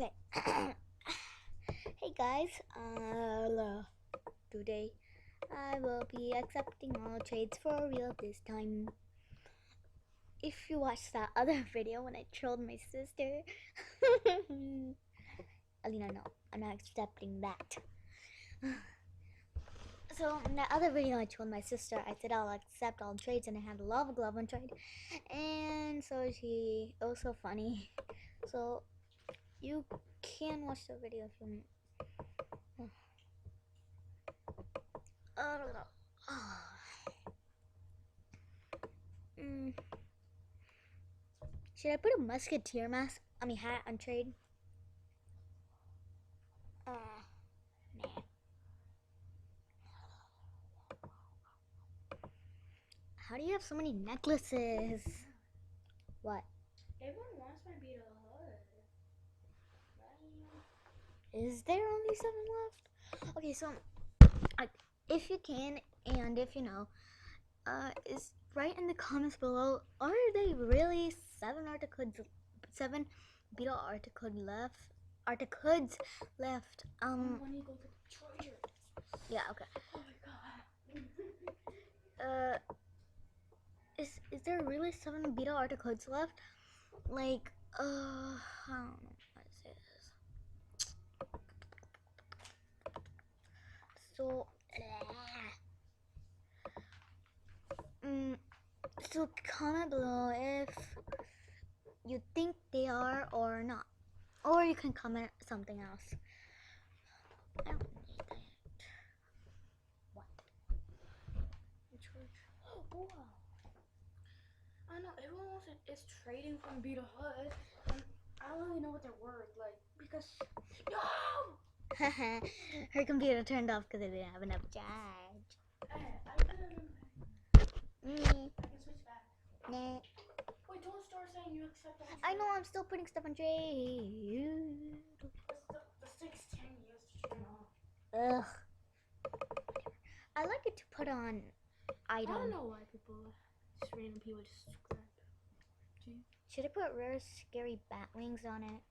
Okay. Hey guys, today I will be accepting all trades for real this time. If you watched that other video when I trolled my sister, Alina, no, I'm not accepting that. So in that other video I trolled my sister, I said I'll accept all trades and I had a lava glove on trade, and so it was so funny. So you can watch the video if you want. Mm. Should I put a musketeer mask? Hat on trade? Nah. How do you have so many necklaces? What? Everyone wants my Beetle Hood. Is there only 7 left? Okay, so if you can and if you know, is write in the comments below. Are they really 7 beetle articles left? Articles left. When you go to the treasure. Yeah. Okay. Oh my god. Is there really 7 beetle articles left? Like, I don't know how to say this. So, so comment below if you think they are or not, or you can comment something else. I don't need that. What? Wow. I know everyone wants is trading from Beetle Hood, and I don't really know what they're worth. Like because no. Her computer turned off because it didn't have enough charge. I can switch back. Nah. Wait, don't start saying you accept all. I know, I'm still putting stuff on trade. The 610 years to turn off. Ugh. I like it to put on item. I don't know why just random people just scrap. Should I put rare scary bat wings on it?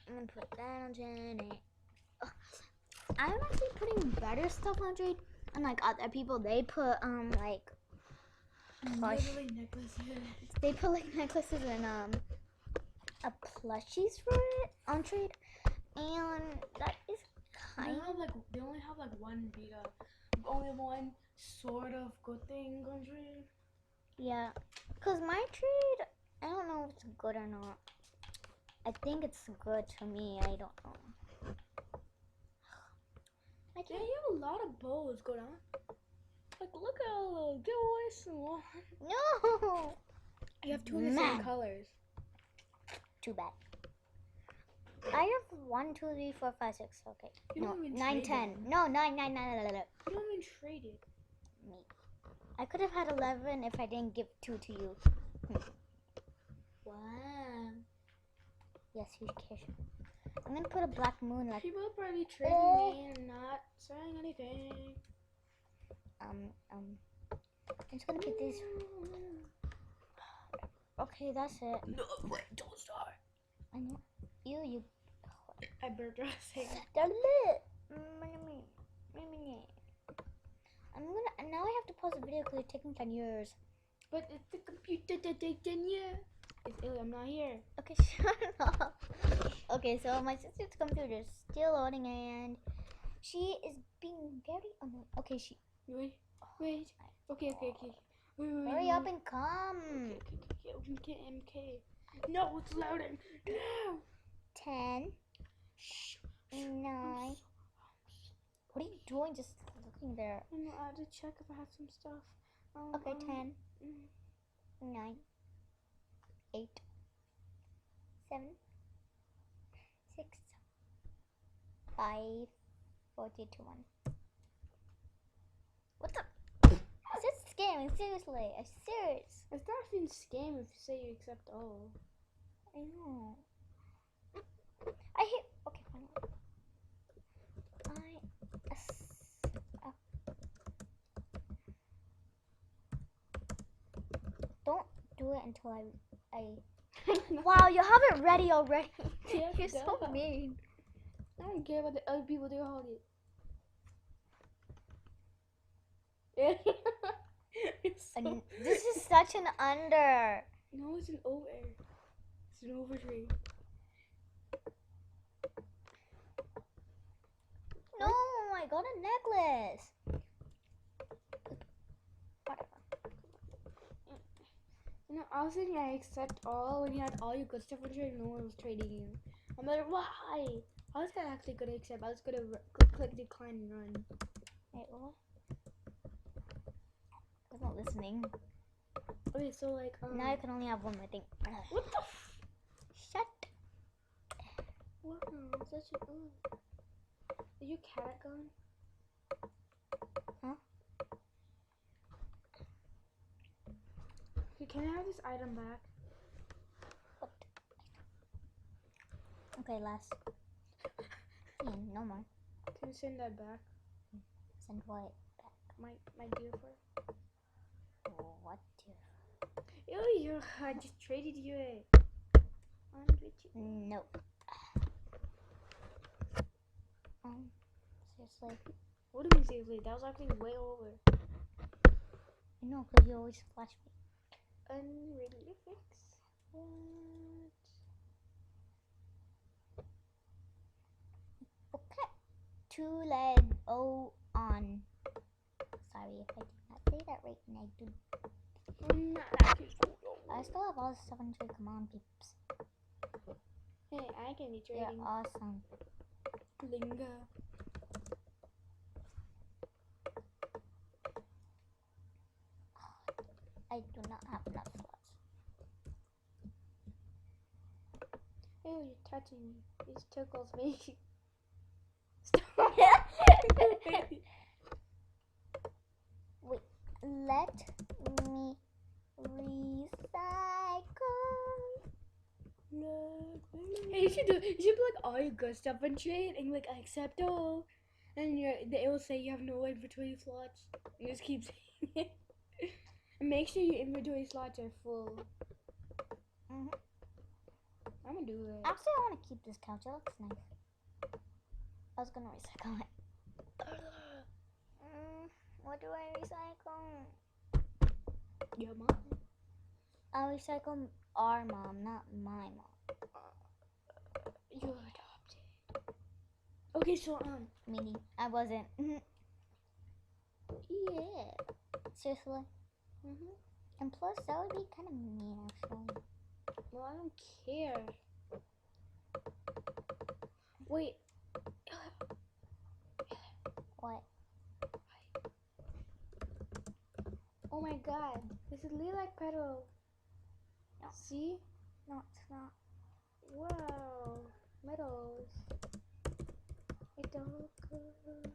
I'm gonna put that on Janet. I'm actually putting better stuff on Jade. Unlike other people, they put like Literally necklaces. They put like necklaces and a plushies for it on trade, and that is kind of they only have like one only one sort of good thing on trade. Yeah, cause my trade, I don't know if it's good or not. I think it's good to me. I don't know. Yeah, you have a lot of bows going on. Like, look at all the giveaways. No. You have 2 of the same colors. Too bad. I have 1, 2, 3, 4, 5, 6. Okay. You No, don't even 9, 10. It. No, 9, 9, 9, 9, 9. You don't even trade it. Me. I could have had 11 if I didn't give 2 to you. Wow. Yes, who cares? I'm gonna put a black moon like. People are probably trading me and not saying anything. I'm just gonna put this. Okay, that's it. No, wait, don't start. I know. You. I burped saying. They're lit. I'm gonna. Now I have to pause the video because it's taking 10 years. But it's the computer that takes 10 years. It's ill, I'm not here. Okay, shut up. Okay, so my sister's computer is still loading and she is being very annoying. Okay, Wait. Okay. Wait. Hurry up and come. Okay, MK. No, it's loading. No. 10. Shh. 9. What are you doing? Just looking there. I had to check if I have some stuff. Okay, 10. 9. 8. 7. 6. 5. 4, 3, 2, 1. What the? It's scamming, seriously. I'm serious. It's not even scam if you say you accept all. I know. I hate. Okay, fine. do it until I. Wow, you have it ready already. Yeah, You're so duh. mean. I don't care about the other people. They hold it. It's so... And this is such an under. No, it's an over. It's an over tree. No, I got a necklace. Whatever. You know, I was thinking I accept all when you had all your good stuff on trade. No one was trading you. I'm like, why? I was actually gonna accept. I was gonna click decline and run. Wait, what? I wasn't listening. Okay, so like Now I can only have one more thing. what the? Shut. Wow, such a. Is your cat gone? Huh? Okay, can I have this item back? What? Okay, last. Yeah, no more. Can you send that back? Send what? My dear friend. What? Dear? Ew, I just traded you it. No. Seriously. What do you mean seriously? That was actually way over. I know, because you always flash me. Unready fix. What? Okay. Two-leg O on. Sorry if I did not say that right, and I do. I still have all the 700 command peeps. Hey, I can be They're trading. awesome. Linga. I do not have enough slots. Ew, you're touching me. This tickles me. Stop. Wait, let me recycle. Hey, you should put like all your good stuff on trade and like I accept all, and it will say you have no inventory slots. You just keep saying it. And make sure your inventory slots are full. Mm-hmm. I'm gonna do it. Actually, I want to keep this couch. It looks nice. I was gonna recycle it. What do I recycle? Your mom. I'll recycle our mom, not my mom. You're adopted. Okay, so Meaning, I wasn't. yeah. Seriously. Mhm. And plus, that would be kind of mean, actually. Well, I don't care. Wait. What? Oh my god. This is lilac petal. No. See? No, it's not. Wow. Metals. It's all good.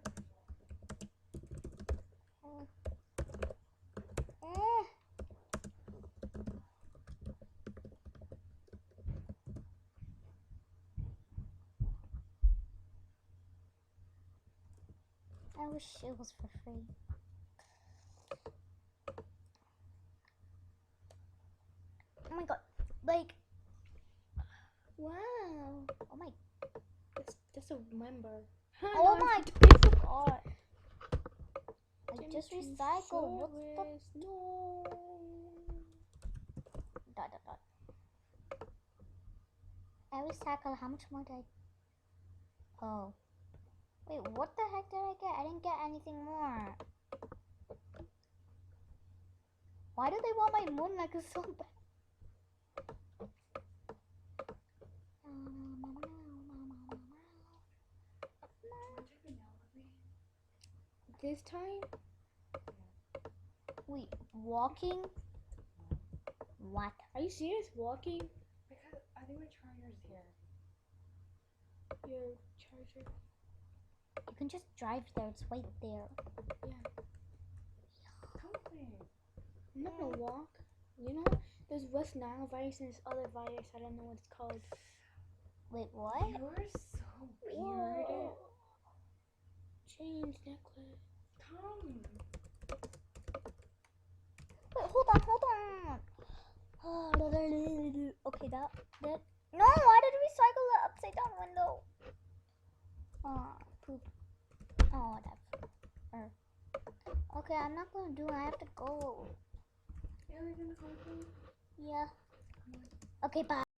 I wish it was for free. Oh my god. Like. Wow. Oh my. That's a member. Oh my god. I just recycled. What the? No. Dot. I recycled. How much more did I? Oh. Wait, what the heck did I get? I didn't get anything more. Why do they want my moon necklace so bad? This time? Wait, walking? What? Are you serious? Walking? Because I think my charger's here. Your charger? You can just drive there. It's right there. Yeah. Something. I'm not gonna walk. You know, there's West Nile virus and this other virus. I don't know what it's called. Wait, what? You're so weird. Whoa. Chains, necklace. Come. Wait, hold on. that did. No, why did we cycle the upside down window? Oh, poop. Oh, that's. Okay, I'm not gonna do it. I have to go. Yeah, we're gonna go. Yeah. Okay, bye.